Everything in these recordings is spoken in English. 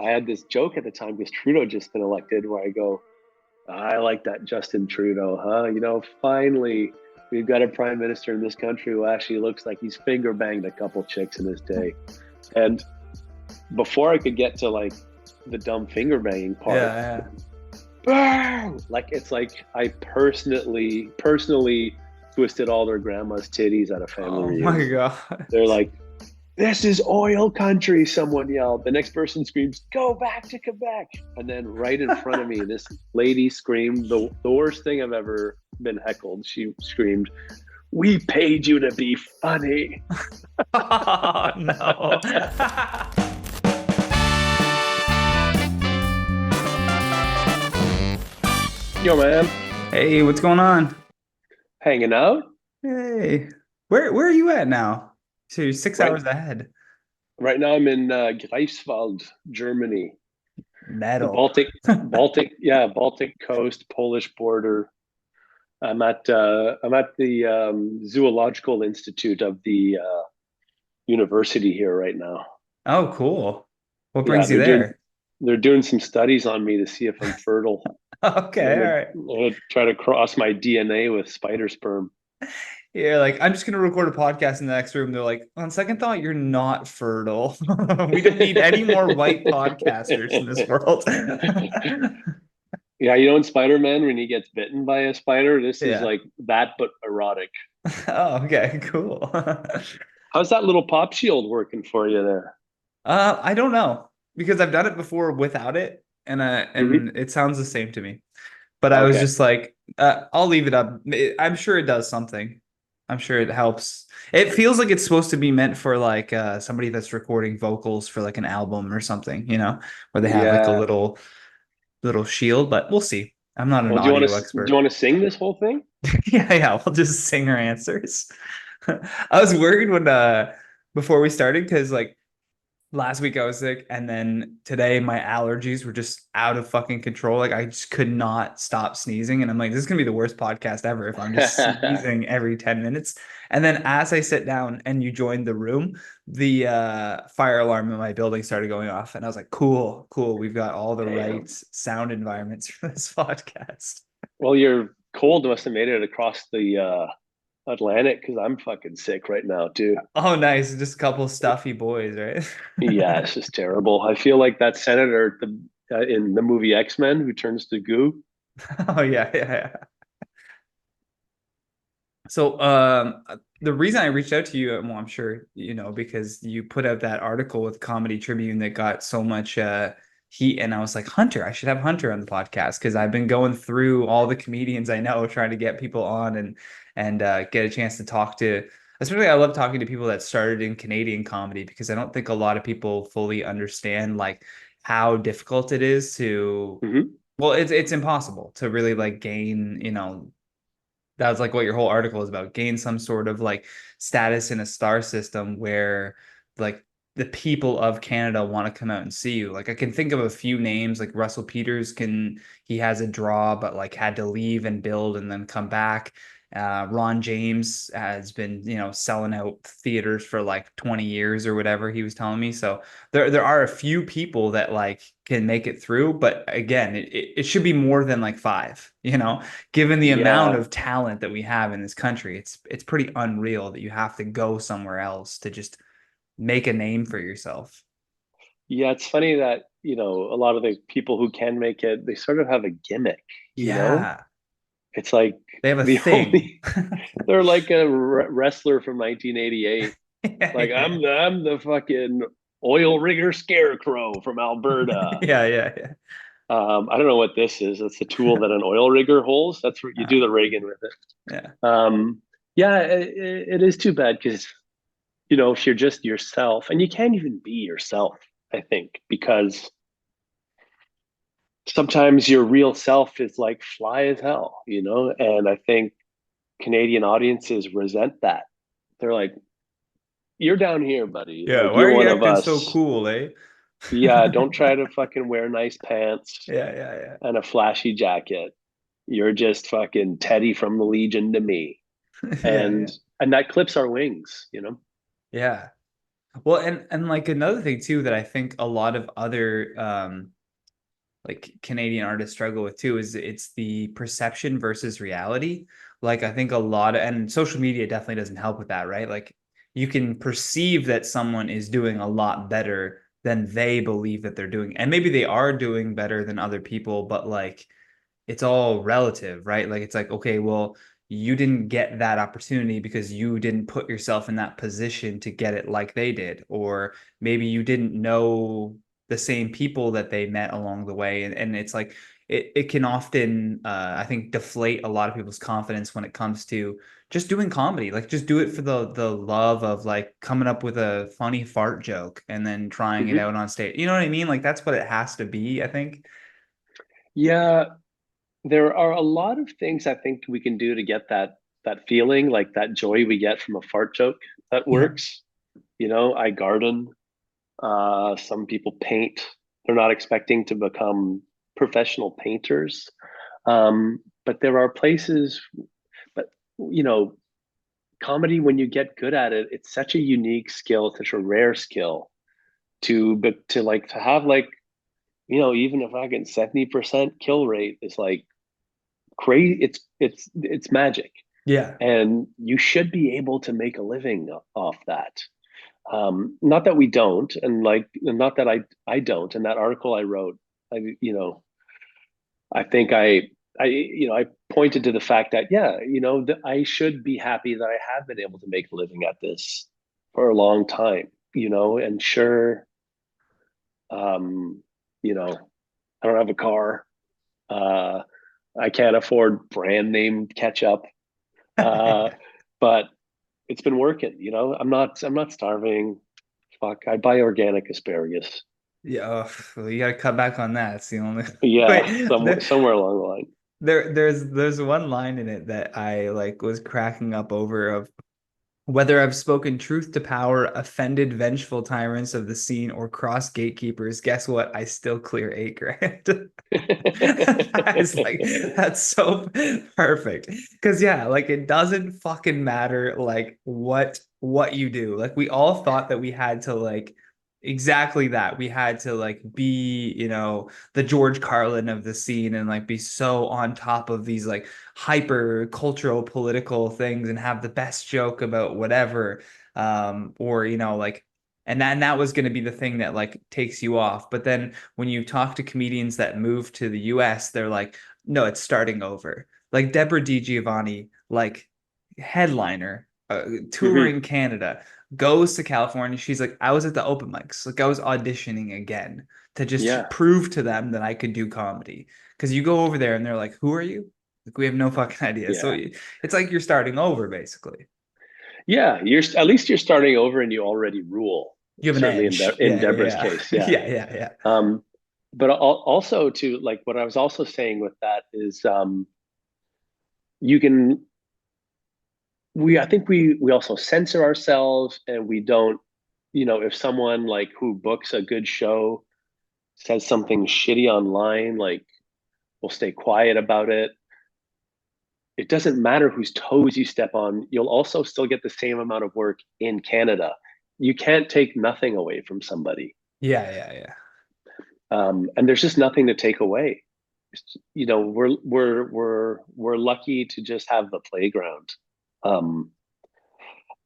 I had this joke at the time because Trudeau just been elected where I go, I like that Justin Trudeau, huh? Finally we've got a prime minister in this country who actually looks like he's finger banged a couple chicks in his day. And before I could get to like the dumb finger banging part, Yeah, like it's like I personally twisted all their grandma's titties at a family oh my reunion. God. They're like, this is oil country, someone yelled. The next person screams, go back to Quebec. And then right in front of me, this lady screamed the worst thing I've ever been heckled. She screamed, we paid you to be funny. Oh, no. Yo, man, Hey, what's going on? hanging out? Hey, where are you at now? So you're 6 hours Right, ahead. right now I'm in Greifswald, Germany. The Metal. Baltic coast, Polish border. I'm at the Zoological Institute of the university here right now. Oh, cool. What Yeah, brings you there? they're doing some studies on me to see if I'm fertile. Okay, all right. I'm gonna try to cross my DNA with spider sperm. Yeah, like I'm just gonna record a podcast in the next room. They're like, on second thought, you're not fertile. We don't need any more white podcasters in this world. Yeah, in Spider-Man when he gets bitten by a spider, this is Yeah. like that but erotic. Oh, okay, cool. How's that little pop shield working for you there? I don't know because I've done it before without it, Hmm. and it sounds the same to me. But I was Okay. just like, I'll leave it up. I'm sure it does something. I'm sure it helps. It feels like it's supposed to be meant for like somebody that's recording vocals for like an album or something, where they have like a Yeah. little shield. But we'll see. I'm not an Well, do you want audio to do you expert. want to sing this whole thing? Yeah, we'll just sing our answers. I was worried when before we started because like last week I was sick, and then today my allergies were just out of fucking control. Like I just could not stop sneezing, and I'm like, this is gonna be the worst podcast ever if I'm just sneezing every 10 minutes. And then as I sit down and you joined the room, the fire alarm in my building started going off, and I was like, cool, cool. We've got all the right Damn. sound environments for this podcast. Well, your cold must have made it across the Atlantic because I'm fucking sick right now too. Oh, nice. Just a couple stuffy boys, right? Yeah, it's just terrible. I feel like that senator in the movie X-Men who turns to goo. Oh yeah, yeah, yeah. So, the reason I reached out to you, well, I'm sure you know, because you put out that article with Comedy Tribune that got so much heat, and I was like, Hunter, I should have Hunter on the podcast because I've been going through all the comedians I know, trying to get people on and get a chance to talk to. Especially, I love talking to people that started in Canadian comedy because I don't think a lot of people fully understand like how difficult it is to. Hmm. Well, it's impossible to really like gain, that's like what your whole article is about, gain some sort of like status in a star system where like the people of Canada want to come out and see you. Like I can think of a few names, like Russell Peters he has a draw but like had to leave and build and then come back. Ron James has been, selling out theaters for like 20 years or whatever he was telling me. So there are a few people that like can make it through, but again, it should be more than like five, given the amount Yeah, of talent that we have in this country. It's pretty unreal that you have to go somewhere else to just make a name for yourself. yeah. It's funny that a lot of the people who can make it, they sort of have a gimmick. You know, Yeah, it's like they have a the thing. only they're like a wrestler from 1988. Like Yeah, I'm the fucking oil rigger scarecrow from Alberta. yeah, yeah. I don't know what this is. That's the tool that an oil rigger holds. That's where you do Uh, the rigging with it. yeah, Yeah, it is too bad because if you're just yourself, and you can't even be yourself, I think, because sometimes your real self is like fly as hell, and I think Canadian audiences resent that. They're like, you're down here, buddy. yeah. Like Why you're are you one of acting so us. cool, eh? Yeah, don't try to fucking wear nice pants Yeah, yeah, and a flashy jacket. You're just fucking Teddy from the Legion to me. yeah, yeah, And and that clips our wings. yeah. Well, and like another thing too that I think a lot of other like Canadian artists struggle with too is it's the perception versus reality. Like I think a lot of, and social media definitely doesn't help with that, right? Like you can perceive that someone is doing a lot better than they believe that they're doing. And maybe they are doing better than other people, but like it's all relative, right? Like it's like, okay, well, you didn't get that opportunity because you didn't put yourself in that position to get it like they did. Or maybe you didn't know the same people that they met along the way. And it's like it can often I think deflate a lot of people's confidence when it comes to just doing comedy. Like just do it for the love of like coming up with a funny fart joke and then trying it Hmm. out on stage. You know what I mean? Like that's what it has to be, I think. Yeah, there are a lot of things I think we can do to get that feeling, like that joy we get from a fart joke that Yeah. works. I garden. Some people paint. They're not expecting to become professional painters. But there are places, but you know, comedy, when you get good at it, it's such a unique skill, such a rare skill to have like, even if I get 70% kill rate is like crazy. It's magic. Yeah. And you should be able to make a living off that. Not that we don't, and like not that I don't. In that article I wrote, I think I pointed to the fact that, yeah, that I should be happy that I have been able to make a living at this for a long time. And sure, um, you know, I don't have a car. Uh, I can't afford brand name ketchup, uh, but it's been working. I'm not starving. Fuck, I buy organic asparagus. Yeah, well, you got to cut back on that. It's the only. Yeah, Wait, somewhere along the line. there's one line in it that I like was cracking up over of whether I've spoken truth to power, offended vengeful tyrants of the scene, or cross gatekeepers. Guess what? I still clear 8 grand. It's like that's so perfect because yeah, like it doesn't fucking matter like what you do. Like we all thought that we had to like exactly that. We had to like be, the George Carlin of the scene and like be so on top of these like hyper cultural political things and have the best joke about whatever. Or like and that was going to be the thing that like takes you off. But then when you talk to comedians that move to the US, they're like, no, it's starting over. Like Deborah DiGiovanni, like headliner, Hmm. touring Canada, goes to California. She's like, I was at the open mics, like I was auditioning again to just Yeah, prove to them that I could do comedy. Because you go over there and they're like, who are you? Like we have no fucking idea. So yeah, it's like you're starting over basically. yeah. At least you're starting over, and you already rule. You have an Certainly edge. In Yeah, Deborah's yeah, case, yeah. yeah. Yeah, yeah, yeah. But also to like what I was also saying with that is, you can we I think we also censor ourselves, and we don't. If someone like who books a good show says something shitty online, like we'll stay quiet about it. It doesn't matter whose toes you step on. You'll also still get the same amount of work in Canada. You can't take nothing away from somebody. Yeah, yeah, yeah. And there's just nothing to take away. We're lucky to just have the playground. Um,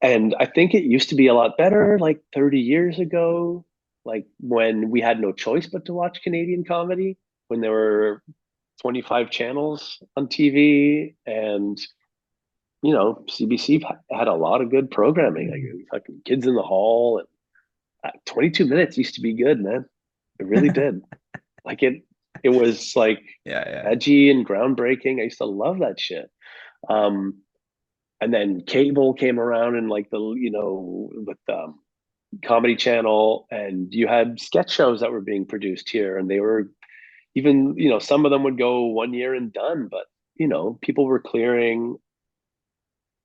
and I think it used to be a lot better like 30 years ago, like when we had no choice but to watch Canadian comedy, when there were 25 channels on TV, and CBC had a lot of good programming, like fucking Kids in the Hall, and 22 minutes used to be good, man. It really did. Like it was like Yeah, yeah. edgy and groundbreaking. I used to love that shit. Um, and then cable came around, and like with Comedy Channel, and you had sketch shows that were being produced here, and they were even, some of them would go 1 year and done, but people were clearing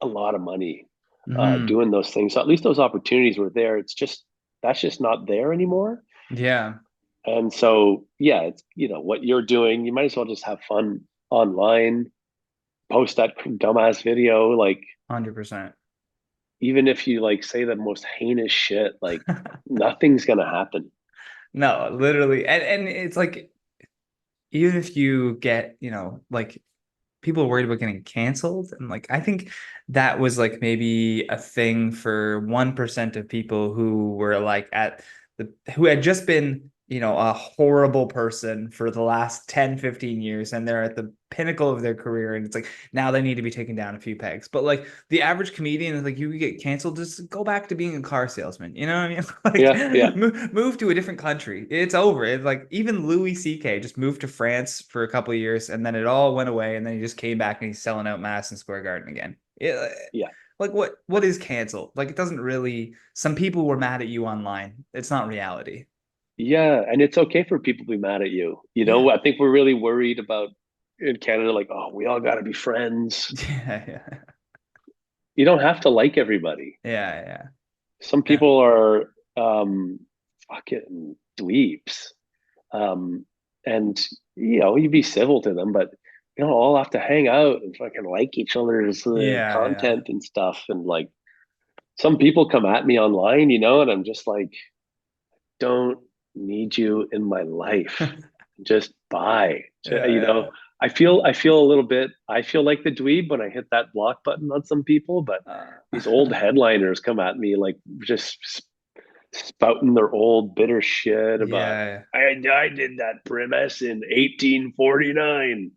a lot of money Hmm. doing those things. So at least those opportunities were there. That's just not there anymore. Yeah, And so, yeah, it's, what you're doing, you might as well just have fun online, post that dumbass video. Like, 100%. even if you like say the most heinous shit, like nothing's gonna happen. No, literally. And it's like, even if you get, like people are worried about getting canceled. And like, I think that was like maybe a thing for 1% of people who were like who had just been, a horrible person for the last 10, 15 years. And they're at the pinnacle of their career. And it's like, now they need to be taken down a few pegs. But like the average comedian is like, you get canceled, just go back to being a car salesman. You know what I mean? Yeah, yeah. Like move to a different country. It's over. It's like even Louis C.K. just moved to France for a couple of years and then it all went away. And then he just came back and he's selling out Madison Square Garden again. Yeah. Like what is canceled? Like it doesn't really, some people were mad at you online. It's not reality. Yeah, and it's okay for people to be mad at you. Yeah. I think we're really worried about in Canada, like, oh, we all got to be friends. Yeah, yeah. You don't have to like everybody. Yeah, yeah. Some Yeah. people are fucking dweebs. Um, and you be civil to them, but you don't all have to hang out and fucking like each other's Yeah, yeah. content and stuff. And like some people come at me online, and I'm just like, don't need you in my life. Just bye. Yeah, I feel a little bit. I feel like the dweeb when I hit that block button on some people, but these old headliners come at me like just spouting their old bitter shit about yeah. I did that premise in 1849.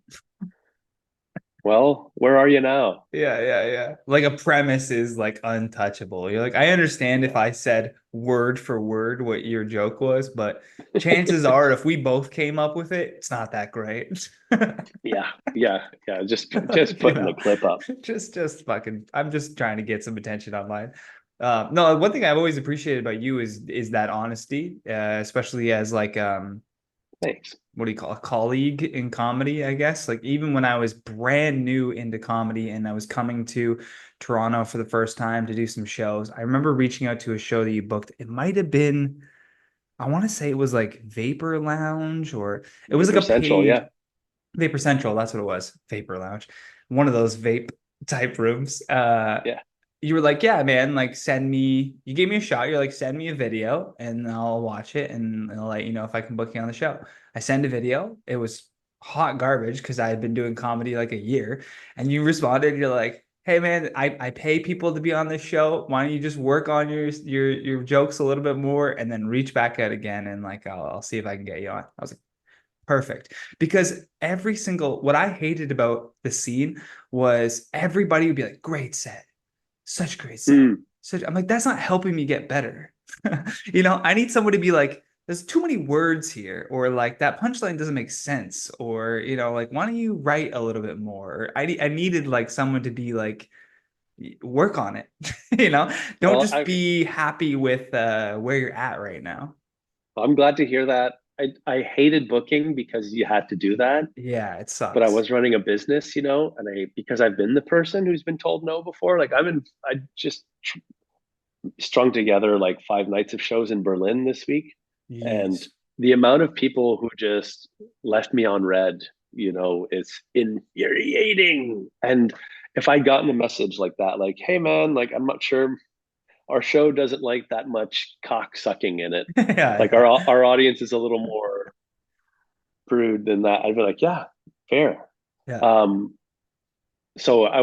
Well, where are you now? Yeah, yeah, yeah. Like a premise is like untouchable. You're like, I understand if Yeah, I said word for word what your joke was, but chances are if we both came up with it, it's not that great. yeah, yeah, yeah. Just You putting the know, clip up. just fucking, I'm just trying to get some attention online. No, one thing I've always appreciated about you is that honesty, especially as like Thanks. what do you call a colleague in comedy, I guess. Like even when I was brand new into comedy and I was coming to Toronto for the first time to do some shows, I remember reaching out to a show that you booked. It might have been, I want to say it was like Vapor Lounge, or it was Vapor like a Central, yeah, paid Vapor Central, that's what it was. Vapor Lounge. One of those vape type rooms. yeah. You were like, yeah, man, like you gave me a shot. You're like, send me a video and I'll watch it and I'll let you know if I can book you on the show. I send a video. It was hot garbage because I had been doing comedy like a year. And you responded, you're like, hey man, I pay people to be on this show. Why don't you just work on your jokes a little bit more and then reach back out again and like I'll see if I can get you on. I was like, perfect. Because what I hated about the scene was everybody would be like, great set, such great set. Mm. I'm like, that's not helping me get better. I need someone to be like, there's too many words here, or like that punchline doesn't make sense, or like, why don't you write a little bit more? I needed like someone to be like, work on it. Don't Well, just be happy with where you're at right now. I'm glad to hear that. I hated booking because you had to do that, Yeah, it but I sucks. was running a business, and because I've been the person who's been told no before. Like I just strung together like 5 nights of shows in Berlin this week, and Jeez. the amount of people who just left me on red, is infuriating. And if I'd gotten a message like that, like, hey man, like I'm not sure our show doesn't like that much cock sucking in it. Like Yeah, our audience is a little more prude than that. I'd be like, yeah, fair. yeah, Um, so I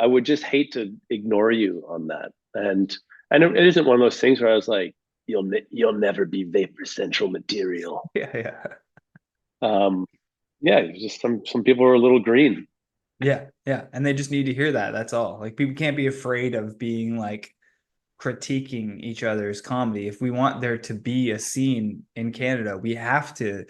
would just hate to ignore you on that. And it isn't one of those things where I was like, you'll never be Vapor Central material. yeah, yeah. Um, yeah, just some people are a little green. Yeah, yeah. And they just need to hear that. That's all. Like people can't be afraid of being like critiquing each other's comedy. If we want there to be a scene in Canada, we have to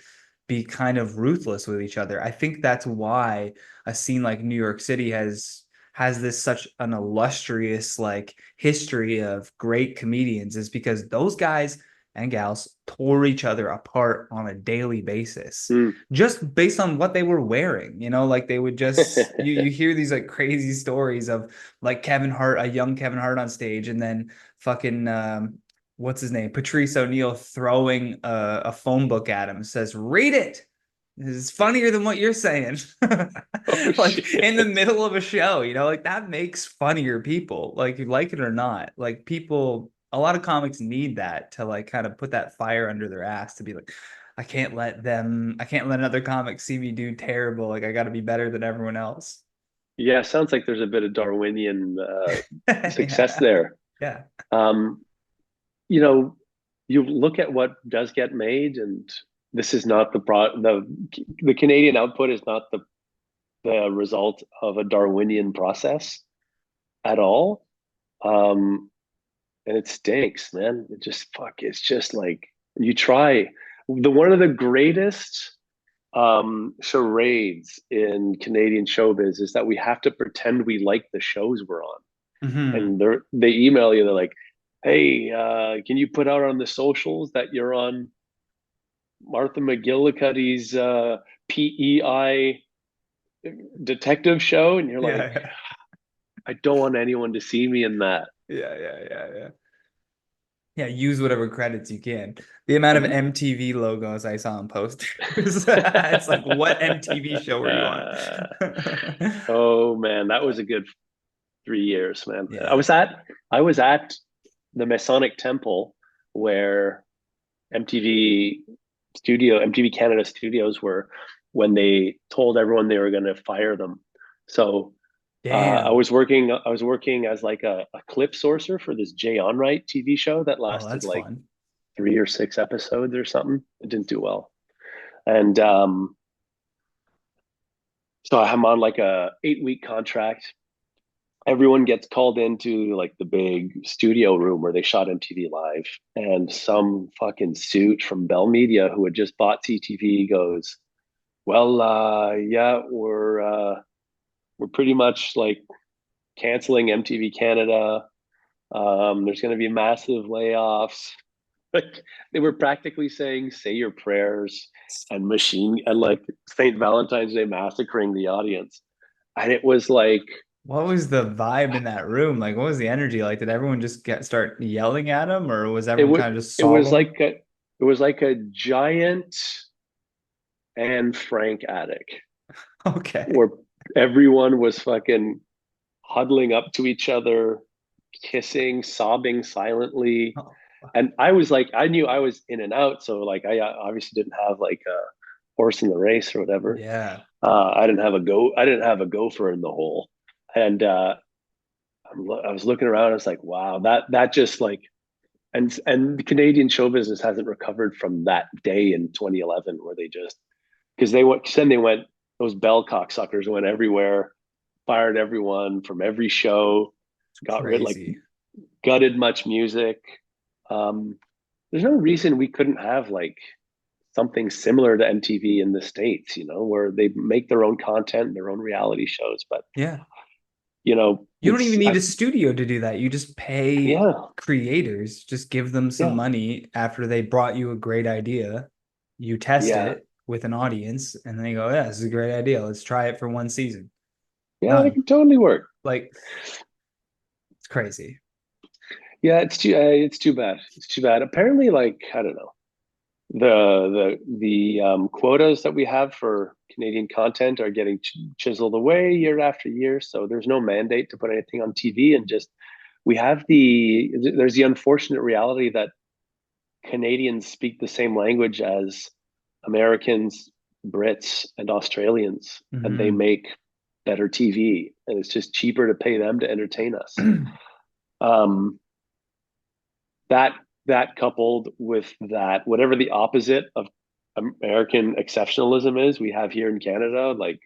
be kind of ruthless with each other. I think that's why a scene like New York City has this such an illustrious like history of great comedians, is because those guys and gals tore each other apart on a daily basis Mm. just based on what they were wearing. Like they would just, you hear these like crazy stories of like Kevin Hart, a young Kevin Hart on stage, and then fucking what's his name, Patrice O'Neill throwing a phone book at him, says read it, It's funnier than what you're saying. Oh Like in the shit. middle of a show, like that makes funnier people, like you like it or not. Like people, a lot of comics need that to like kind of put that fire under their ass to be like, I can't let another comic see me do terrible. Like I got to be better than everyone else. Yeah, sounds like there's a bit of Darwinian success Yeah. there. Yeah. Um, you know, you look at what does get made, and this is not the Canadian output is not the result of a Darwinian process at all. Um, and it stinks, man. It just it's just like you try the one of the greatest charades in Canadian showbiz is that we have to pretend we like the shows we're on. Hmm. And they email you, they're like, hey, can you put out on the socials that you're on Martha McGillicuddy's PEI detective show? And you're like, Yeah. I don't want anyone to see me in that. Yeah. Yeah. Yeah. Yeah. Yeah, use whatever credits you can. The amount of MTV logos I saw on posters. It's like, what MTV show are you on? Oh man, that was a good 3 years, man. Yeah. I was at the Masonic Temple where MTV MTV Canada studios were when they told everyone they were going to fire them. So Damn. I was working as like a clip sourcer for this Jay Onright TV show that Oh, lasted that's like fun. 3 or 6 episodes or something. It didn't do well, and so I'm on like a 8 week contract. Everyone gets called into like the big studio room where they shot MTV Live, and some fucking suit from Bell Media who had just bought CTV goes, "Well, yeah, we're pretty much like canceling MTV Canada. There's going to be massive layoffs." Like they were practically saying, "Say your prayers," and machine and like Saint Valentine's Day massacring the audience, and it was like What was the vibe in that room? Like, what was the energy like? Did everyone just start yelling at him, or was it everyone was kind of just it was solemn? like a giant Anne Frank attic Okay. where everyone was fucking huddling up to each other, kissing, sobbing silently. Oh, And I was like, I knew I was in and out, so like I obviously didn't have like a horse in the race or whatever. yeah. I didn't have a go. I didn't have a gopher in the hole, and I was looking around. I was like, wow, that just like and the Canadian show business hasn't recovered from that day in 2011 where they just because they went those bell cocksuckers went everywhere, fired everyone from every show, It's got rid like crazy. gutted much music. Um, there's no reason we couldn't have like something similar to MTV in the States, where they make their own content, their own reality shows. But Yeah. You don't it's even need a studio to do that. You just pay yeah, creators, just give them some yeah, money after they brought you a great idea. You test yeah, it with an audience, and then they go, yeah, this is a great idea. Let's try it for one season. yeah. It Done. can totally work. Like, it's crazy. Yeah, it's too bad. It's too bad. Apparently, like I don't know, the quotas that we have for Canadian content are getting chiseled away year after year. So there's no mandate to put anything on TV, and just there's the unfortunate reality that Canadians speak the same language as Americans, Brits, and Australians, and they Mhm. make better TV, and it's just cheaper to pay them to entertain us. Um, that that coupled with that, whatever the opposite of American exceptionalism is, we have here in Canada. Like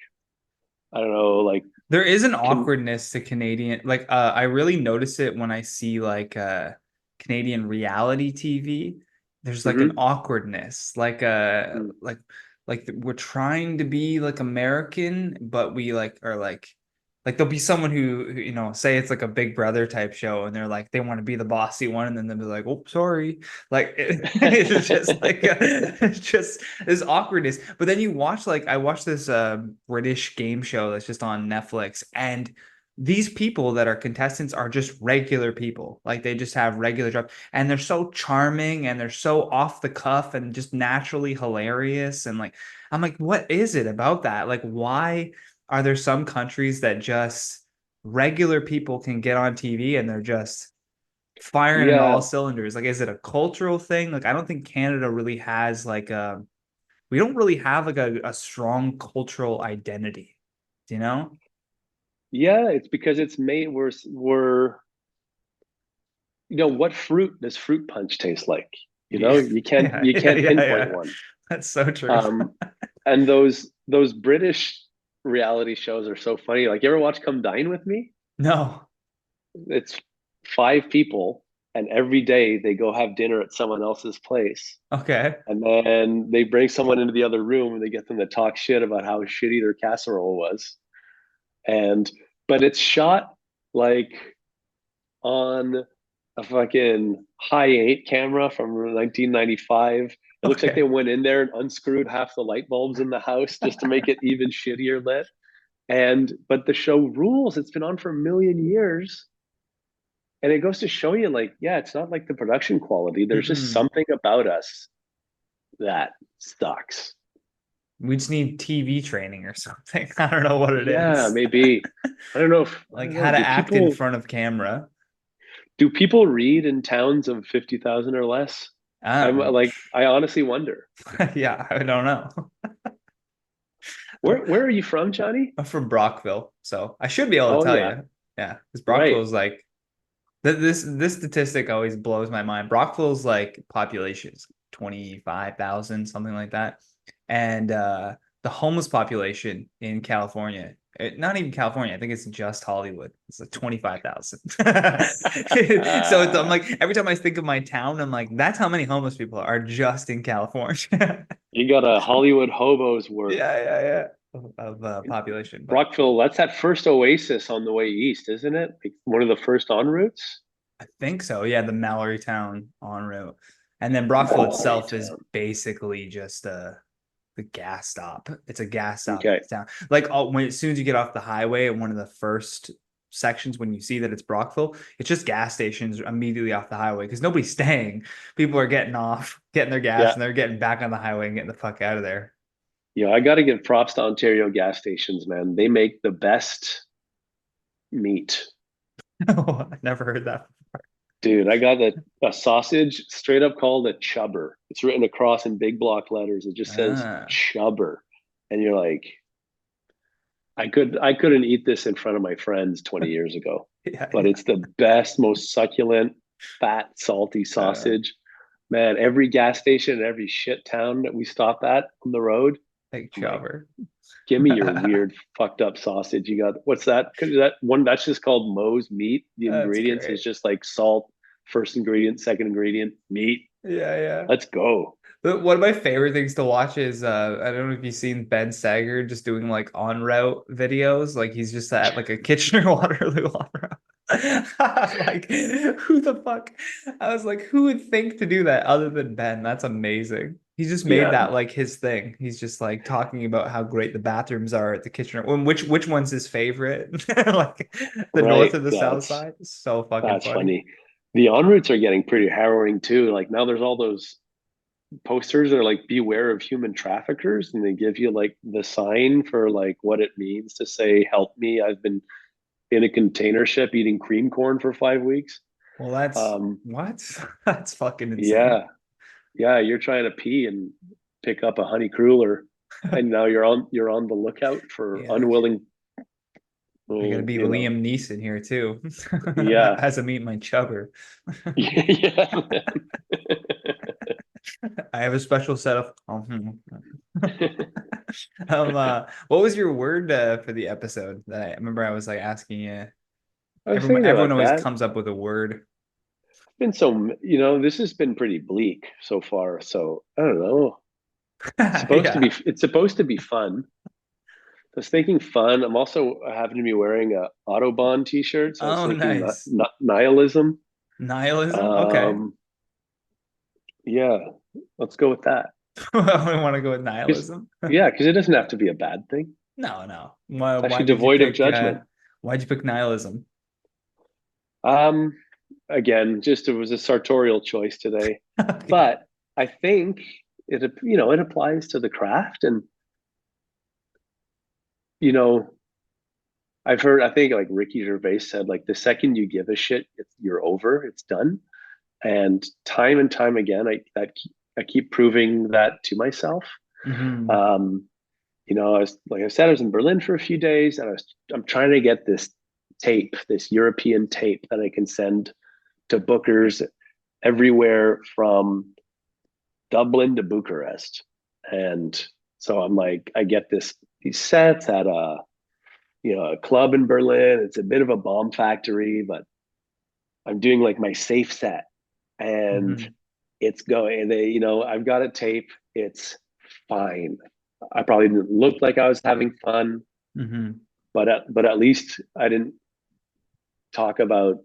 I don't know, like There is an can awkwardness to Canadian, like I really notice it when I see like Canadian reality TV. There's like an mm-hmm, awkwardness, mm, like we're trying to be like American, but we like are like there'll be someone who say it's like a Big Brother type show, and they're like they want to be the bossy one, and then they'll be like, oh, sorry, like it's just like it's just this awkwardness. But then you watch like I watched this British game show that's just on Netflix, and these people that are contestants are just regular people. Like they just have regular jobs and they're so charming and they're so off the cuff and just naturally hilarious. And like, I'm like, what is it about that? Like, why are there some countries that just regular people can get on TV and they're just firing in Yeah, all cylinders? Like, is it a cultural thing? Like, I don't think Canada really has like we don't really have like a strong cultural identity, you know? yeah. It's because it's made. We're what fruit does fruit punch taste like? Yeah, You can't yeah, you yeah, can't yeah, pinpoint yeah. one. That's so true. Um, and those British reality shows are so funny. Like, you ever watch Come Dine with Me? No. It's five people, and every day they go have dinner at someone else's place. Okay. And then they bring someone into the other room and they get them to talk shit about how shitty their casserole was. And but it's shot like on a fucking high eight camera from 1995. It looks like they Okay. went in there and unscrewed half the light bulbs in the house just to make it even shittier lit. And but the show rules. It's been on for a million years. And it goes to show you, like, yeah, it's not like the production quality. There's just Mm-mm. something about us that sucks. We just need TV training or something. I don't know what it Yeah, is. maybe. I Like don't know. how to act in front of camera. Do people read in towns of 50,000 or less? Um, I honestly wonder. yeah, I don't know. Where are you from, Johnny? I'm from Brockville, so I should be able to Oh tell yeah, you. Yeah, because right. Brockville's like this statistic always blows my mind. Brockville's like population is 25,000, something like that. And the homeless population in California, not even California, I think it's just Hollywood. It's like 25,000. So I'm like, every time I think of my town, I'm like, that's how many homeless people are just in California. You got a Hollywood hobo's worth. Yeah, yeah, yeah. Of population. But Brockville, that's that first oasis on the way east, isn't it? Like one of the first en routes. I think so. Yeah, the Mallory Town en route. And then Brockville Mallory itself is Town. basically just the gas stop. It's a gas stop Okay. town. Like when as soon as you get off the highway at one of the first sections, when you see that it's Brockville, it's just gas stations immediately off the highway because nobody's staying. People are getting off, getting their gas, Yeah. and they're getting back on the highway and getting the fuck out of there. Yeah, I got to give props to Ontario gas stations, man. They make the best meat. I never heard that. Dude, I got a sausage straight up called a chubber. It's written across in big block letters. It just says Ah, chubber. And you're like, I couldn't eat this in front of my friends 20 years ago. yeah, But yeah. it's the best, most succulent, fat, salty Uh, sausage. Man, every gas station and every shit town that we stop at on the road, like I'm like, chopper. give me your weird fucked up sausage. You got what's that? Because that one that's just called Moe's meat. The That's ingredients great. is just like salt, first ingredient, second ingredient, meat. Yeah, yeah. Let's go. But one of my favorite things to watch is I don't know if you've seen Ben Sager just doing like en route videos. Like he's just at like a Kitchener Waterloo en route. Like who the fuck? I was like, who would think to do that other than Ben? That's amazing. He just made Yeah, that like his thing. He's just like talking about how great the bathrooms are at the Kitchener. Which one's his favorite? Like the north right. or the south That's side. So fucking that's funny. funny. The en routes are getting pretty harrowing too. Like now there's all those posters that are like beware of human traffickers, and they give you like the sign for like what it means to say help me. I've been in a container ship eating cream corn for 5 weeks. Well, that's Um, what? That's fucking insane. yeah, yeah, you're trying to pee and pick up a honey cruller, and now you're on the lookout for Yeah. unwilling, I gotta be you know, Liam Neeson here too. yeah, As I meet my chubber. yeah. I have a special set of what was your word for the episode that I remember I was like asking you. I was thinking Everyone about always that. comes up with a word. Been so, this has been pretty bleak so far. So I don't know. Yeah. It's supposed to be fun. I was thinking fun. I'm also happen to be wearing a Autobahn t-shirt, so I was Oh, thinking nice. nihilism. Nihilism? Okay. Um, yeah, let's go with that. I want to go with 'Cause- nihilism. yeah, because it doesn't have to be a bad thing. No, no. It's Why actually did you devoid of pick judgment. Why'd you pick nihilism? Um, Again, just it was a sartorial choice today, Okay. but I think it applies to the craft, and you know, I think like Ricky Gervais said, like the second you give a shit, you're over, it's done. And time again, I keep proving that to myself. Hmm. Um, like I said, I was in Berlin for a few days, and I'm trying to get this tape, this European tape that I can send to bookers everywhere from Dublin to Bucharest. And so I'm like, I get these sets at a club in Berlin. It's a bit of a bomb factory, but I'm doing like my safe set, and Hmm. it's going. I've got a tape. It's fine. I probably didn't look like I was having fun, Hmm. but at least I didn't talk about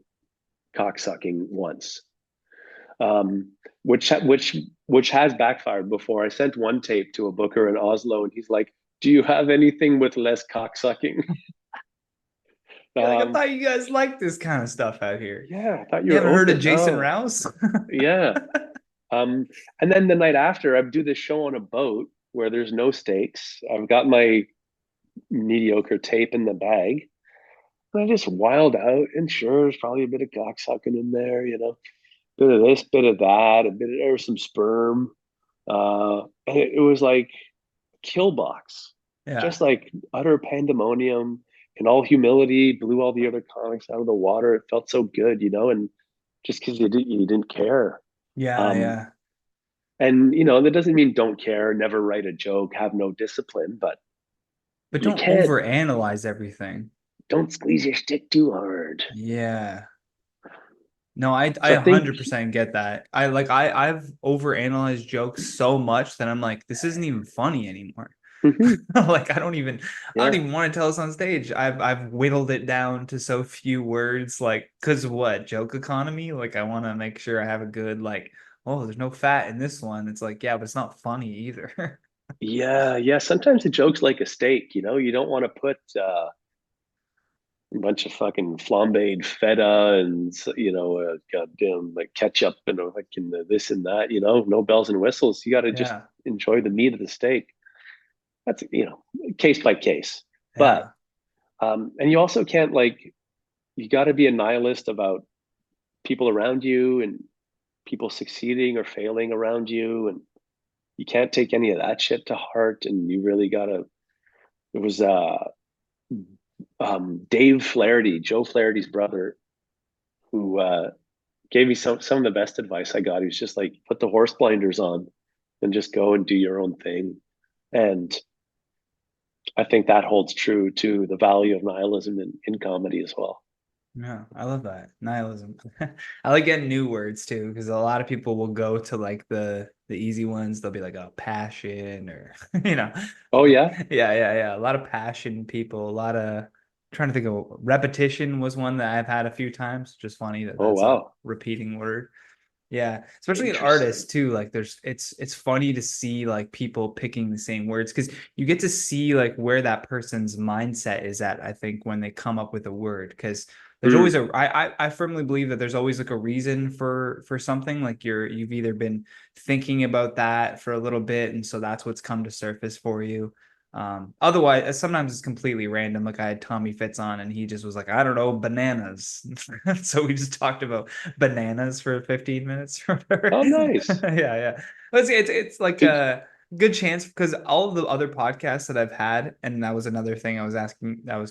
cocksucking once, um, which has backfired before. I sent one tape to a booker in Oslo, and he's like, "Do you have anything with less cocksucking?" Yeah, like I um, thought you guys liked this kind of stuff out here. yeah, I thought you You were haven't heard of open. Jason No, Rouse? yeah. Um, and then the night after, I do this show on a boat where there's no stakes. I've got my mediocre tape in the bag. And I just wild out, and sure, there's probably a bit of cocksucking in there, bit of this, bit of that, a bit of there was some sperm. And it was like kill box, Yeah. just like utter pandemonium. In all humility, blew all the other comics out of the water. It felt so good, and just because you didn't care. Yeah, Um, yeah. and that doesn't mean don't care, never write a joke, have no discipline, but But you don't can't overanalyze everything. don't squeeze your stick too hard. Yeah. No, I So I think 100% get that. I've overanalyzed jokes so much that I'm like, this isn't even funny anymore. mhm, Like I don't yeah, even want to tell this on stage. I've whittled it down to so few words, like, cause what, joke economy? Like I want to make sure I have a good like, oh, there's no fat in this one. It's like, yeah, but it's not funny either. yeah. Sometimes the joke's like a steak. You don't want to put a bunch of fucking flambéed feta and goddamn like ketchup and like this and that. No bells and whistles. You got to just Yeah. enjoy the meat of the steak. That's case by case. But Yeah. and you also can't like you got to be a nihilist about people around you and people succeeding or failing around you, and you can't take any of that shit to heart. And you really gotta. It was Dave Flaherty, Joe Flaherty's brother, who gave me some of the best advice I got. He was just like, put the horse blinders on and just go and do your own thing. And I think that holds true to the value of nihilism in comedy as well. Yeah, I love that. Nihilism. I like getting new words too, because a lot of people will go to like the easy ones. They'll be like, oh, passion or you know. Oh yeah. Yeah. A lot of passion people, a lot of trying to think of repetition was one that I've had a few times. Just funny that Oh that's a wow. repeating word. Yeah, especially in artists Interesting. too. Like it's funny to see like people picking the same words because you get to see like where that person's mindset is at, I think, when they come up with a word. Because there's always Mm, a I firmly believe that there's always like a reason for something. Like you've either been thinking about that for a little bit, and so that's what's come to surface for you. Otherwise, sometimes it's completely random. Like I had Tommy Fitz on, and he just was like, I don't know, bananas. So we just talked about bananas for 15 minutes or whatever. oh nice. Yeah. It's like Did a good chance because all of the other podcasts that I've had, and that was another thing I was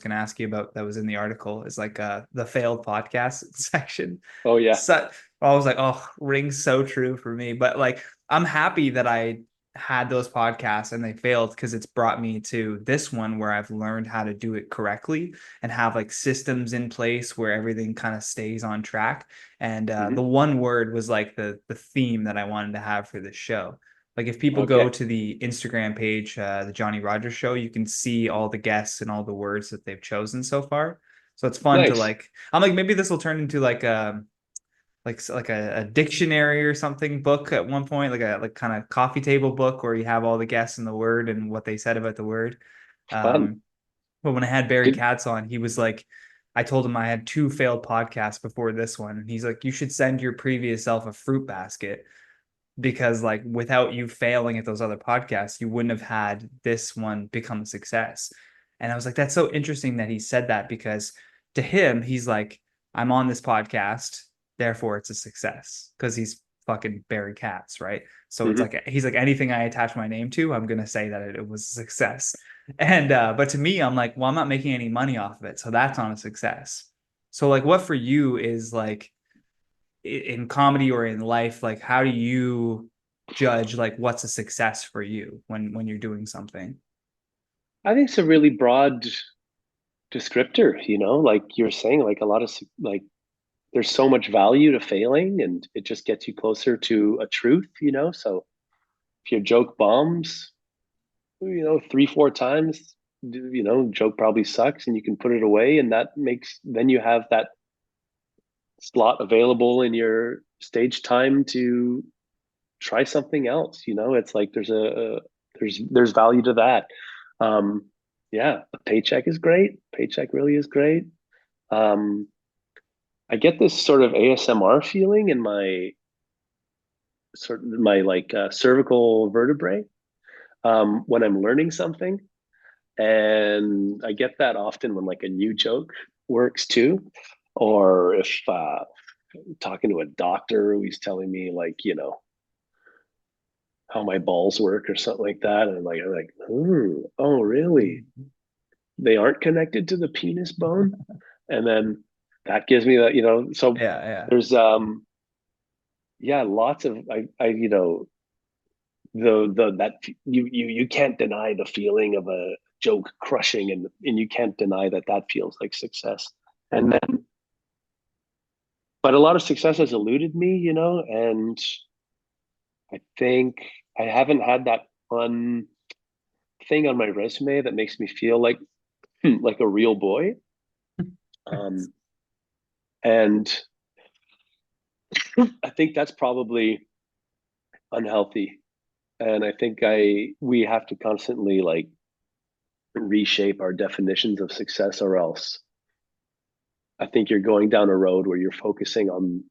gonna ask you about that was in the article, is like the failed podcast section. oh yeah. So I was like, oh, rings so true for me. But like I'm happy that I had those podcasts and they failed because it's brought me to this one where I've learned how to do it correctly and have like systems in place where everything kind of stays on track. And the Hmm. one word was like the theme that I wanted to have for this show. Like if people go Okay. to the Instagram page, the Johnny Rogers Show, you can see all the guests and all the words that they've chosen so far. So it's fun to Nice. like. I'm like maybe this will turn into like a dictionary or something book at one point, like a like kind of coffee table book where you have all the guests and the word and what they said about the word. Fun. Um, but when I had Barry Did Katz on, he was like, I told him I had 2 failed podcasts before this one. And he's like, you should send your previous self a fruit basket, because like without you failing at those other podcasts, you wouldn't have had this one become a success. And I was like, that's so interesting that he said that, because to him, he's like, I'm on this podcast, therefore it's a success, because he's fucking Barry Katz, right? So it's Mm-hmm. like, he's like, anything I attach my name to, I'm gonna say that it was a success. And but to me, I'm like, well, I'm not making any money off of it, so that's not a success. So like, what for you is like, in comedy or in life, like how do you judge like what's a success for you when you're doing something? I think it's a really broad descriptor, like you're saying, like a lot of like there's so much value to failing and it just gets you closer to a truth, so if your joke bombs, 3, 4 times, joke probably sucks and you can put it away, and then you have that slot available in your stage time to try something else. It's like there's value to that. Yeah, a paycheck is great. Paycheck really is great. um I get this sort of ASMR feeling in my like cervical vertebrae when I'm learning something, and I get that often when like a new joke works too, or if talking to a doctor who's telling me like how my balls work or something like that, and I'm like, oh really? They aren't connected to the penis bone, and then that gives me that. So Yeah, yeah. there's yeah, lots of I the that you can't deny the feeling of a joke crushing, and you can't deny that that feels like success. And then but a lot of success has eluded me, and I think I haven't had that fun thing on my resume that makes me feel like a real boy. um and I think that's probably unhealthy, and I think I we have to constantly like reshape our definitions of success, or else I think you're going down a road where you're focusing on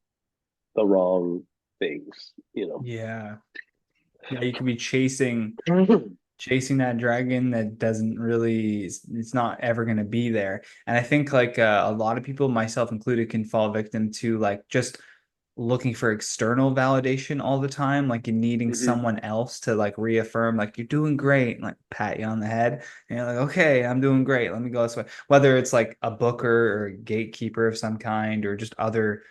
the wrong things. Yeah. Yeah, you could be Mhm. chasing that dragon that doesn't really, it's not ever going to be there. And I think like a lot of people, myself included, can fall victim to like just looking for external validation all the time, like you needing someone else to like reaffirm like you're doing great and like pat you on the head, and you're like, okay, I'm doing great, let me go this way. Whether it's like a booker or a gatekeeper of some kind, or just other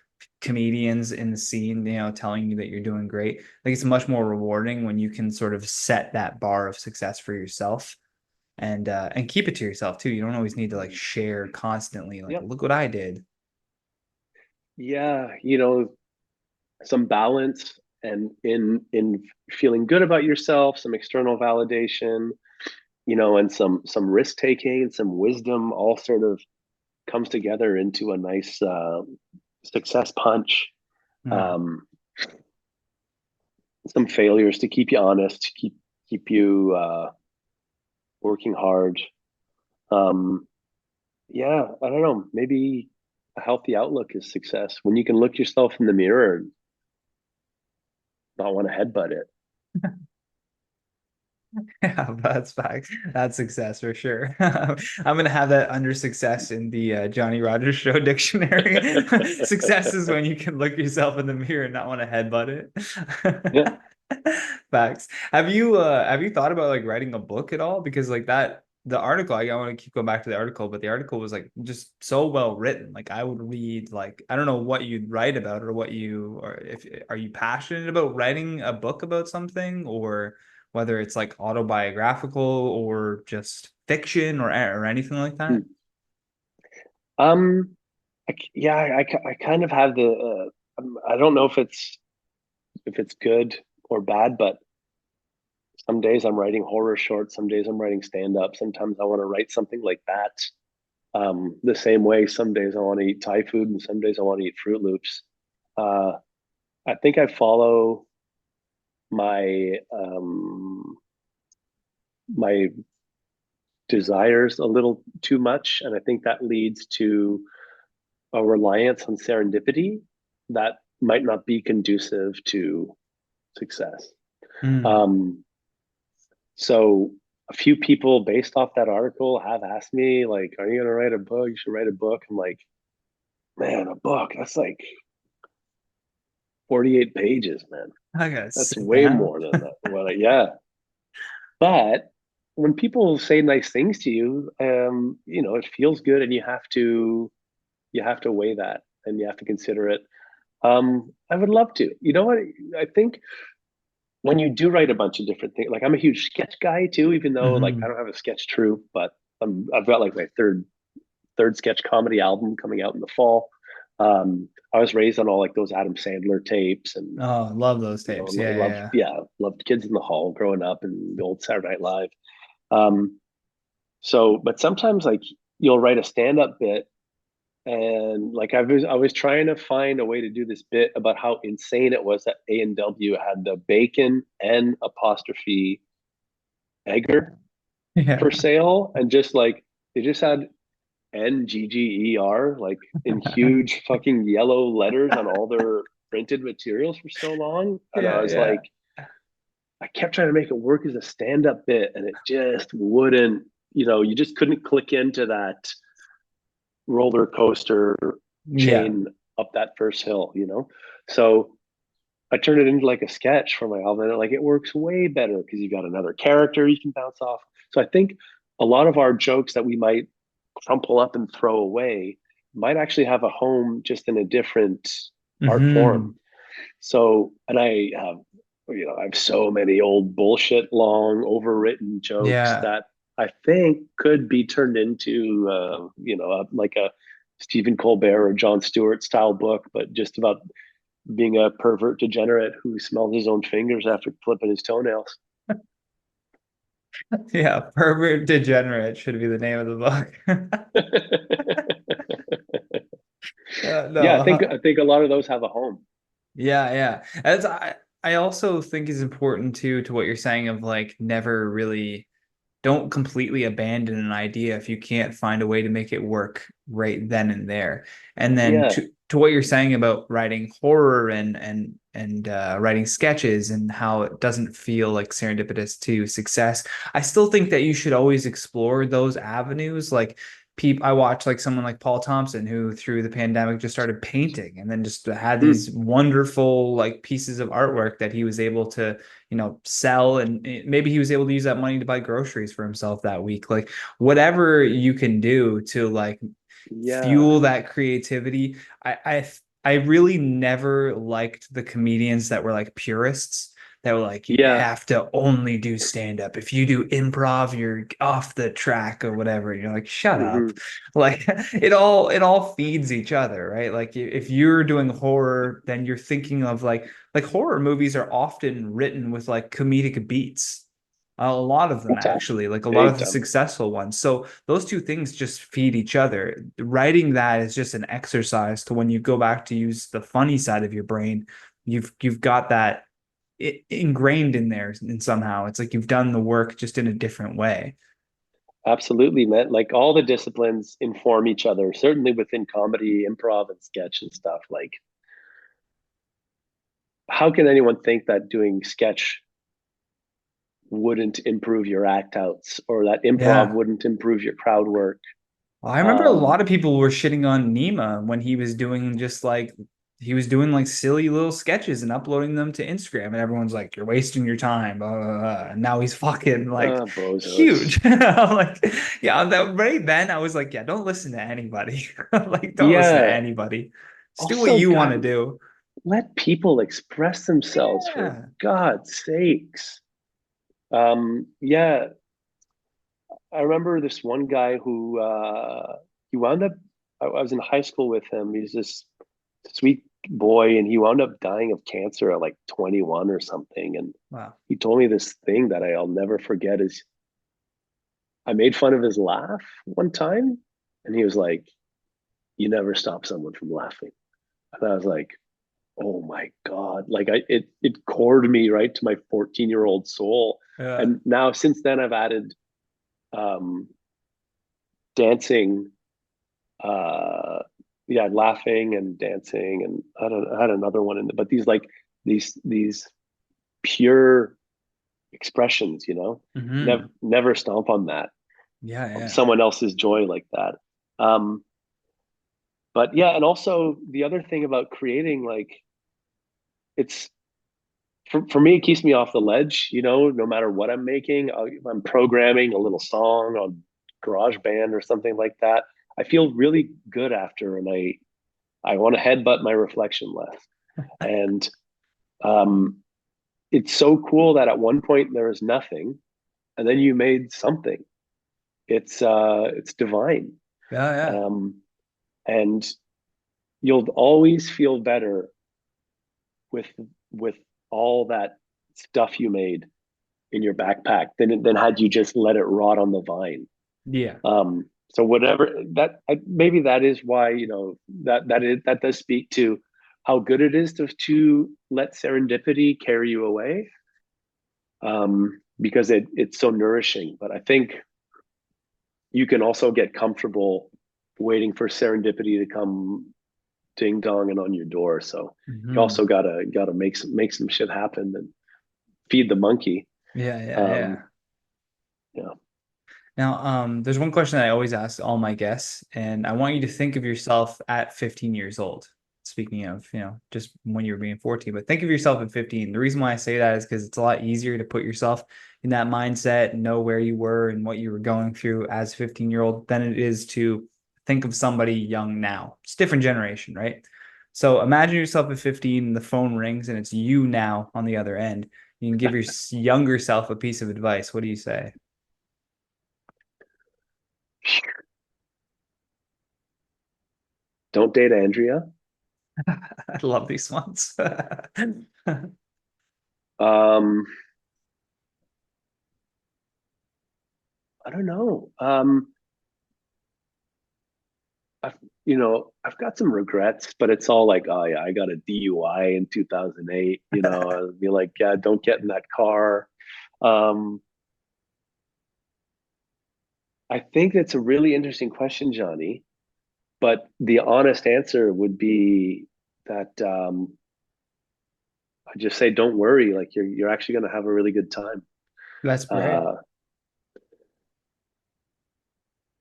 comedians in the scene, telling you that you're doing great. I think it's much more rewarding when you can sort of set that bar of success for yourself, and keep it to yourself too. You don't always need to like share constantly like, Yep. look what I did. Yeah, some balance, and in feeling good about yourself, some external validation, and some risk taking and some wisdom all sort of comes together into a nice success punch. Hmm. Um, some failures to keep you honest, keep you working hard. Um, yeah, I don't know. Maybe a healthy outlook is success when you can look yourself in the mirror and not want to headbutt it. Yeah, that's facts. That's success for sure. I'm gonna have that under success in the Johnny Rogers Show dictionary. Success is when you can look yourself in the mirror and not want to headbutt Yeah. it. Facts. Have you thought about like writing a book at all? Because like that, the article, I want to keep going back to the article, but the article was like just so well written. Like I would read, like I don't know what you'd write about, or what you, or if are you passionate about writing a book about something, or whether it's like autobiographical or just fiction, or anything like that. Hmm. Um, yeah, I kind of have I don't know if it's good or bad, but some days I'm writing horror shorts, some days I'm writing stand up. Sometimes I want to write something like that. The same way, some days I want to eat Thai food, and some days I want to eat Fruit Loops. Uh, I think I follow my my desires a little too much, and I think that leads to a reliance on serendipity that might not be conducive to success. Mm. Um, so a few people based off that article have asked me, like, are you going to write a book? You should write a book. I'm like, man, a book, that's like 48 pages, man. I gotta That's sit way down. more than that. Well, yeah. But when people say nice things to you, it feels good, and you have to weigh that, and you have to consider it. I would love to. You know what? I think when you do write a bunch of different things, like I'm a huge sketch guy too, even though like I Hmm. don't have a sketch troupe, but I've got like my third sketch comedy album coming out in the fall. I was raised on all like those Adam Sandler tapes, and Oh, love those tapes. Yeah, loved, yeah, yeah, loved Kids in the Hall growing up and the old Saturday Night Live. Um, but sometimes like you'll write a stand-up bit, and like I was trying to find a way to do this bit about how insane it was that A&W had the bacon and apostrophe Egger yeah. for sale, and just like they just had NGGER like in huge fucking yellow letters on all their printed materials for so long. And I Yeah, was yeah. like, I kept trying to make it work as a stand-up bit, and it just wouldn't, you just couldn't click into that roller coaster Yeah. chain up that first hill. So I turned it into like a sketch for my album, and like it works way better because you got another character you can bounce off. So I think a lot of our jokes that we might crumple up and throw away might actually have a home just in a different art Hmm. form. So, and I have so many old bullshit, long, overwritten jokes Yeah. that I think could be turned into, like a Stephen Colbert or Jon Stewart style book, but just about being a pervert degenerate who smells his own fingers after clipping his toenails. Yeah. Pervert Degenerate should be the name of the book. Yeah, No. I think a lot of those have a home. Yeah, yeah. As I also think is important too to what you're saying of like never really don't completely abandon an idea if you can't find a way to make it work right then and there. And then Yeah, to what you're saying about writing horror and writing sketches and how it doesn't feel like serendipitous to success. I still think that you should always explore those avenues. Like I watched like someone like Paul Thompson who through the pandemic just started painting and then just had mm, these wonderful like pieces of artwork that he was able to sell, and maybe he was able to use that money to buy groceries for himself that week. Like whatever you can do to like yeah, fuel that creativity. I really never liked the comedians that were like purists that were like you yeah. have to only do stand up. If you do improv, you're off the track or whatever. You're like, shut up. Hmm. Like it all feeds each other, right? Like if you're doing horror, then you're thinking of like horror movies are often written with like comedic beats. A lot of them Big time. actually, like a lot of Big the time. successful ones. So those two things just feed each other. Writing that is just an exercise to when you go back to use the funny side of your brain, you've got that ingrained in there, and somehow it's like you've done the work just in a different way. Absolutely, man. Like all the disciplines inform each other, certainly within comedy, improv, and sketch and stuff. Like, how can anyone think that doing sketch wouldn't improve your act outs or that improv Yeah. wouldn't improve your crowd work? I remember a lot Um, of people were shitting on Nima when he was doing just like he was doing like silly little sketches and uploading them to Instagram, and everyone's like, "You're wasting your time." Blah, blah, blah. And now he's fucking like bozos. huge. I'm like, yeah, that right then I was like, yeah, don't listen to anybody. Like, don't listen to Yeah. anybody. Just do what Also, you want to God, do. let people express themselves for Yeah. God's sakes. Yeah, I remember this one guy who he wound up. I was in high school with him. He's this sweet boy, and he wound up dying of cancer at like 21 or something. And Wow. he told me this thing that I'll never forget is I made fun of his laugh one time, and he was like, "You never stop someone from laughing." And I was like, "Oh my God!" Like it cored me right to my 14-year-old soul. Yeah. And now since then, I've added um, dancing uh, yeah, laughing and dancing, and I had another one but these pure expressions, Hmm. never stomp on that, Yeah, yeah. someone else's joy like that. Um, but yeah, and also the other thing about creating, like, it's for me, it keeps me off the ledge, no matter what I'm making. If I'm programming a little song on GarageBand or something like that, I feel really good after, and I want to headbutt my reflection less. And um, it's so cool that at one point there was nothing, and then you made something. It's divine. Yeah, yeah. Um, and you'll always feel better with with all that stuff you made in your backpack than had you just let it rot on the vine. Yeah. So whatever that, maybe that is why, that does speak to how good it is to let serendipity carry you away, because it's so nourishing. But I think you can also get comfortable waiting for serendipity to come ding dong and on your door. So you Hmm. also gotta make some shit happen and feed the monkey. Yeah, yeah, Um, yeah. yeah. Now, there's one question that I always ask all my guests, and I want you to think of yourself at 15 years old. Speaking of, just when you were being 14, but think of yourself at 15. The reason why I say that is because it's a lot easier to put yourself in that mindset and know where you were and what you were going through as a 15-year-old than it is to think of somebody young now. It's a different generation, right? So imagine yourself at 15, the phone rings, and it's you now on the other end. You can give your younger self a piece of advice. What do you say? Don't date Andrea. I love these ones. Um, I don't know. I've I've got some regrets, but it's all like, oh yeah, I got a DUI in 2008. I'd be like, yeah, don't get in that car. Um, I think that's a really interesting question, Johnny. But the honest answer would be that, I just say, don't worry. Like, you're actually going to have a really good time. That's great. Uh,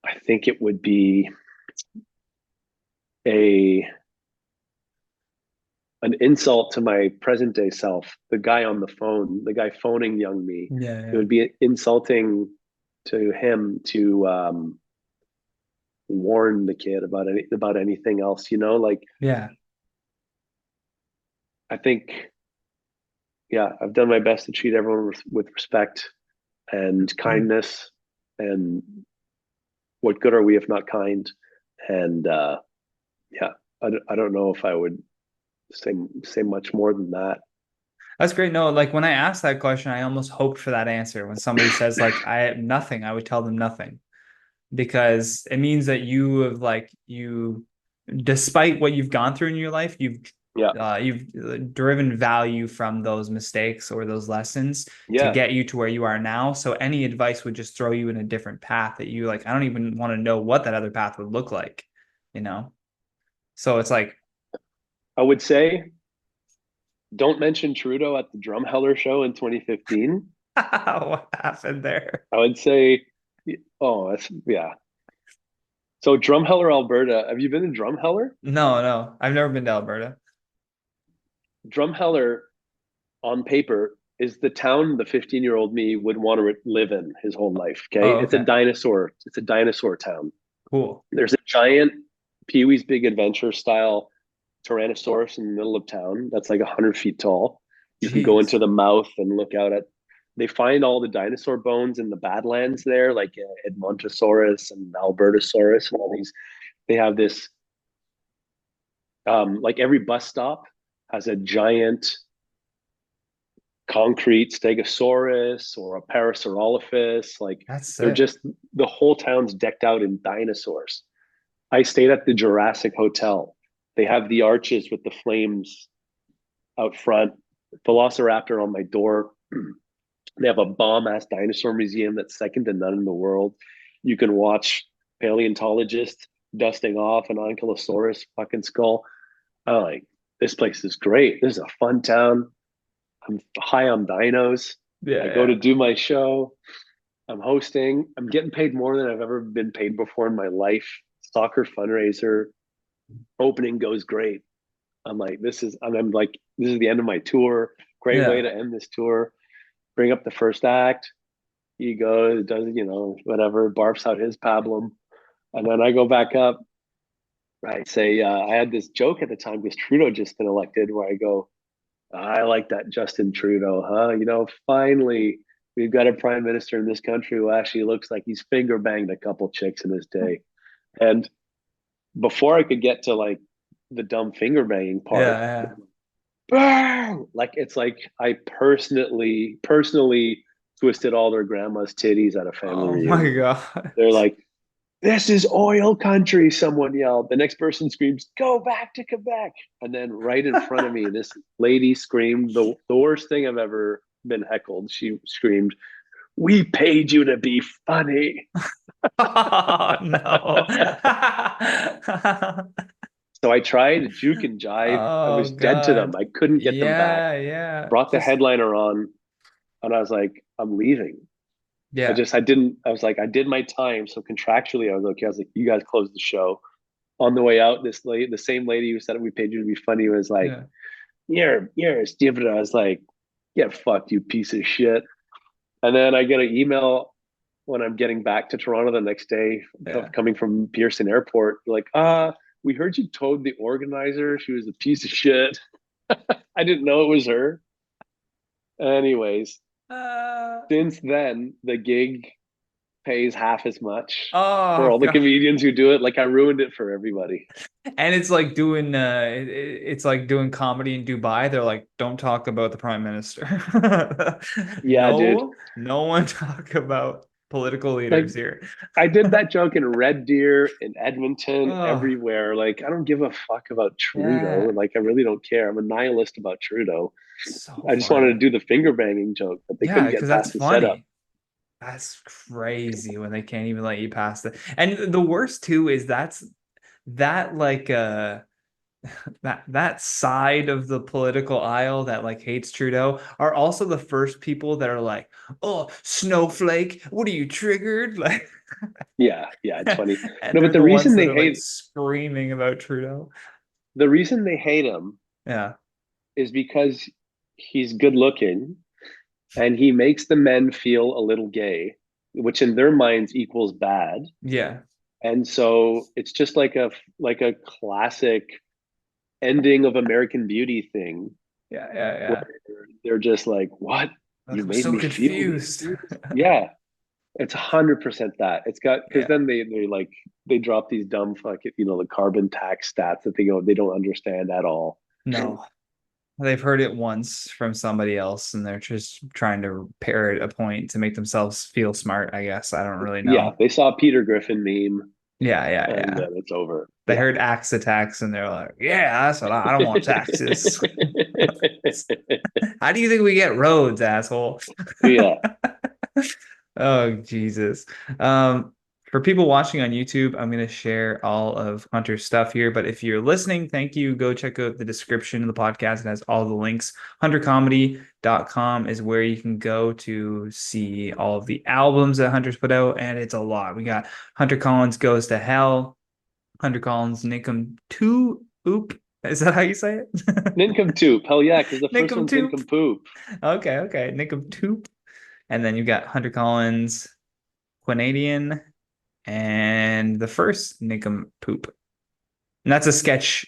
I think it would be a an insult to my present day self, the guy on the phone, the guy phoning young me. Yeah, It yeah. would be insulting to him to, warn the kid about anything else. Like, Yeah. I think, yeah, I've done my best to treat everyone with respect and kindness, and what good are we if not kind? And yeah, I don't know if I would say much more than that. That's great. No, like when I asked that question, I almost hoped for that answer. When somebody says like I have nothing, I would tell them nothing because it means that despite what you've gone through in your life, Yeah, you've driven value from those mistakes or those lessons to yeah. get you to where you are now. So any advice would just throw you in a different path that you like. I don't even want to know what that other path would look like, you know? So it's like, I would say, don't mention Trudeau at the Drumheller show in 2015. what happened there? I would say, oh, that's, yeah. So Drumheller, Alberta. Have you been to Drumheller? No, no, I've never been to Alberta. Drumheller, on paper, is the town the 15-year-old me would want to live in his whole life. Okay, Oh, it's a okay. dinosaur. It's a dinosaur town. Cool. There's a giant Pee Wee's Big Adventure style Tyrannosaurus in the middle of town that's like 100 feet tall. You can go Jeez. into the mouth and look out at. They find all the dinosaur bones in the Badlands there, like Edmontosaurus and Albertosaurus and all these. They have this, like, every bus stop has a giant concrete stegosaurus or a parasaurolophus. Like, That's they're sick. just, the whole town's decked out in dinosaurs. I stayed at the Jurassic Hotel. They have the arches with the flames out front, Velociraptor on my door. They have a bomb ass dinosaur museum that's second to none in the world. You can watch paleontologists dusting off an ankylosaurus fucking skull. I'm like, this place is great. This is a fun town. I'm high on dinos. I go Yeah, to do my show. I'm hosting. I'm getting paid more than I've ever been paid before in my life. Soccer fundraiser opening goes great. I'm like, I'm like, this is the end of my tour. Great way yeah. to end this tour. Bring up the first act. He goes, does, whatever, barfs out his pablum. And then I go back up. I say, I had this joke at the time because Trudeau just been elected where I go, I like that Justin Trudeau, huh? Finally, we've got a prime minister in this country who actually looks like he's finger banged a couple chicks in his day. And before I could get to like the dumb finger banging part, Yeah, like it's like I personally twisted all their grandma's titties at a family oh my reunion. God. They're like, this is oil country, someone yelled. The next person screams, go back to Quebec. And then right in front of me, this lady screamed the worst thing I've ever been heckled. She screamed, we paid you to be funny. Oh no. So I tried juke and jive. I Oh was dead to them. God. I couldn't get them back. Yeah, yeah. Brought the Just headliner on, and I was like, I'm leaving. yeah. I was like, I did my time. So contractually, I was okay. I was like, you guys close the show. On the way out, the same lady who said we paid you to be funny was like, Yeah. you're stupid. I was like, get fucked, you piece of shit. And then I get an email when I'm getting back to Toronto the next day, Yeah. coming from Pearson Airport, like, we heard you told the organizer she was a piece of shit. I didn't know it was her. Anyways, Uh, since then, the gig pays half as much for oh all the God. comedians who do it. Like I ruined it for everybody. And it's like doing it's like doing comedy in Dubai. They're like, don't talk about the prime minister. Yeah, dude. No, no one talk about political Like leaders here. I did that joke in Red Deer, in Edmonton, Oh, everywhere. Like I don't give a fuck about Trudeau. yeah. Like I really don't care. I'm a nihilist about Trudeau. So I just wanted to funny. do the finger banging joke, but they Yeah, couldn't get because that's past the setup. funny. That's crazy when they can't even let you pass it. And the worst too is that like that side of the political aisle that like hates Trudeau are also the first people that are like, oh, snowflake, what are you triggered? Like, Yeah, it's funny. and No, but they're the ones that are like screaming about Trudeau. the reason they hate him Yeah, is because he's good looking and he makes the men feel a little gay, which in their minds equals bad. yeah, And so it's just like a classic ending of American Beauty thing yeah, yeah, where yeah. they're just like, "What? Like, You I'm made so me feel confused. these?" Yeah, it's 100% that. It's got because Yeah, then they like they drop these dumb fucking the carbon tax stats that they don't understand at all. no. They've heard it once from somebody else and they're just trying to parrot a point to make themselves feel smart, I guess. I don't really Yeah, know. they saw Peter Griffin meme Yeah, yeah, and yeah. then it's over. They Yeah. heard axe attacks and they're like, yeah, that's what I don't want taxes. How do you think we get roads, asshole? Yeah. Oh, Jesus. Um, for people watching on YouTube, I'm going to share all of Hunter's stuff here. But if you're listening, thank you. Go check out the description of the podcast. It has all the links. HunterComedy.com is where you can go to see all of the albums that Hunter's put out. And it's a lot. We got Hunter Collins Goes to Hell, Hunter Collins Nincom 2. Oop. Is that how you say it? Nincompoop. Hell yeah, because the first Nincom one's 2. Nincompoop. Okay, okay. Nincom 2. And then you've got Hunter Collins, Canadian, and the first Nincompoop. And that's a sketch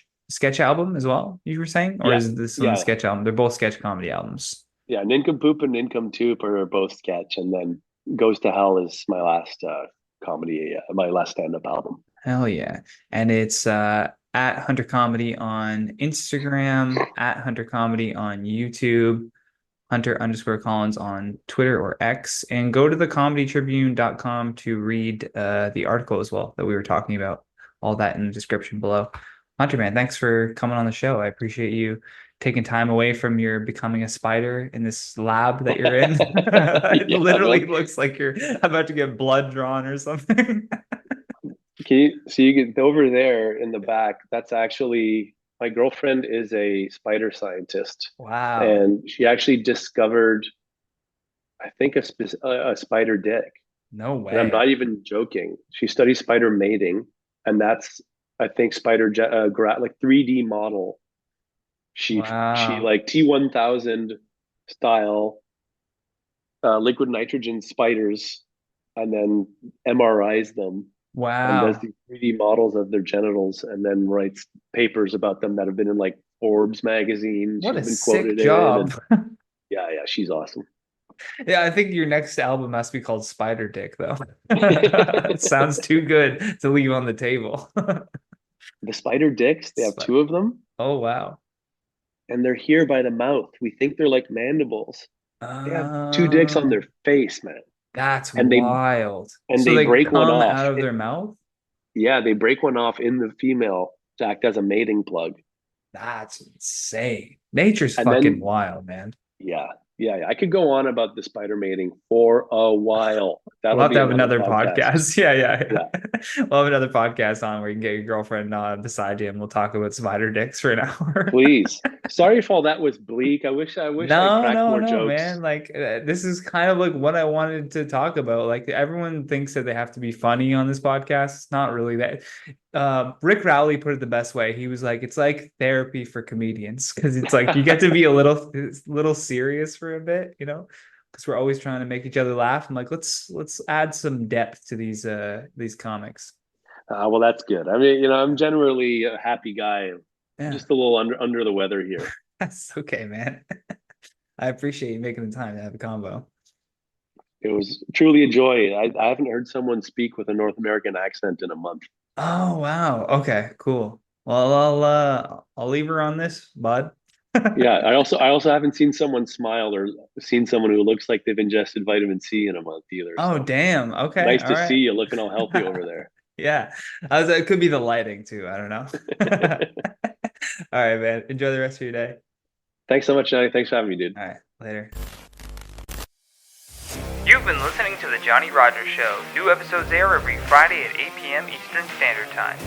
album as well, you were saying? Or Yeah. is this one the Yeah. sketch album? They're both sketch comedy albums. Yeah. Nincompoop and Nincomtoop are both sketch. And then Goes to Hell is my last comedy, my last stand up album. Hell yeah. And it's at Hunter Comedy on Instagram, at Hunter Comedy on YouTube, Hunter_Collins on Twitter or X, and go to the comedytribune.com to read the article as well that we were talking about. All that in the description below. Hunter, man, thanks for coming on the show. I appreciate you taking time away from your becoming a spider in this lab that you're in. It Yeah, literally man. looks like you're about to get blood drawn or something. you get over there in the back. That's actually my girlfriend is a spider scientist, Wow. and she actually discovered, I think, a spider dick. No And I'm way. not even joking. She studies spider mating, and that's, I think, like 3D model. She Wow. like T1000 style liquid nitrogen spiders, and then MRIs them and does Wow. these 3D models of their genitals, and then writes papers about them that have been in like Forbes magazine. What She's a been sick quoted in, job. and yeah, yeah, she's awesome. Yeah, I think your next album must be called Spider Dick, though. It sounds too good to leave on the table. The spider dicks, they have Spi- two of them, Oh, wow. and they're here by the mouth. We think they're like mandibles. They have two dicks on their Oh, face, man. that's And they wild. and So they they break one come off. out of their mouth? Yeah, they break one off in the female to act as a mating plug. That's insane. Nature's And fucking then wild, man. yeah, yeah. I could go on about the spider mating for a while. We'll That'll have to be have another another podcast. podcast. Yeah, yeah, Yeah, yeah. We'll have another podcast on where you can get your girlfriend beside you and we'll talk about spider dicks for an hour. please. Sorry if all that was bleak. I wish I No, cracked no, more no, man. jokes. Like this is kind of like what I wanted to talk about. Like everyone thinks that they have to be funny on this podcast. It's not really that. Rick Rowley put it the best way. He was like, it's like therapy for comedians because it's like you get to be a little serious for a bit, you know, because we're always trying to make each other laugh. I'm like, let's add some depth to these comics. Well, that's good. I mean, I'm generally a happy guy. Yeah, Just a little under the weather here. that's okay, man. I appreciate you making the time to have a combo. It was truly a joy. I haven't heard someone speak with a North American accent in a month. Oh wow. Okay, cool. Well, I'll leave her on this, bud. Yeah, I also haven't seen someone smile or seen someone who looks like they've ingested vitamin C in a month either. Oh So damn. Okay. nice All to see right. you looking all healthy over there. Yeah. It could be the lighting too. I don't know. All right, man. Enjoy the rest of your day. Thanks so much, Johnny. Thanks for having me, dude. All right. Later. You've been listening to The Johnny Rogers Show. New episodes air every Friday at 8 p.m. Eastern Standard Time.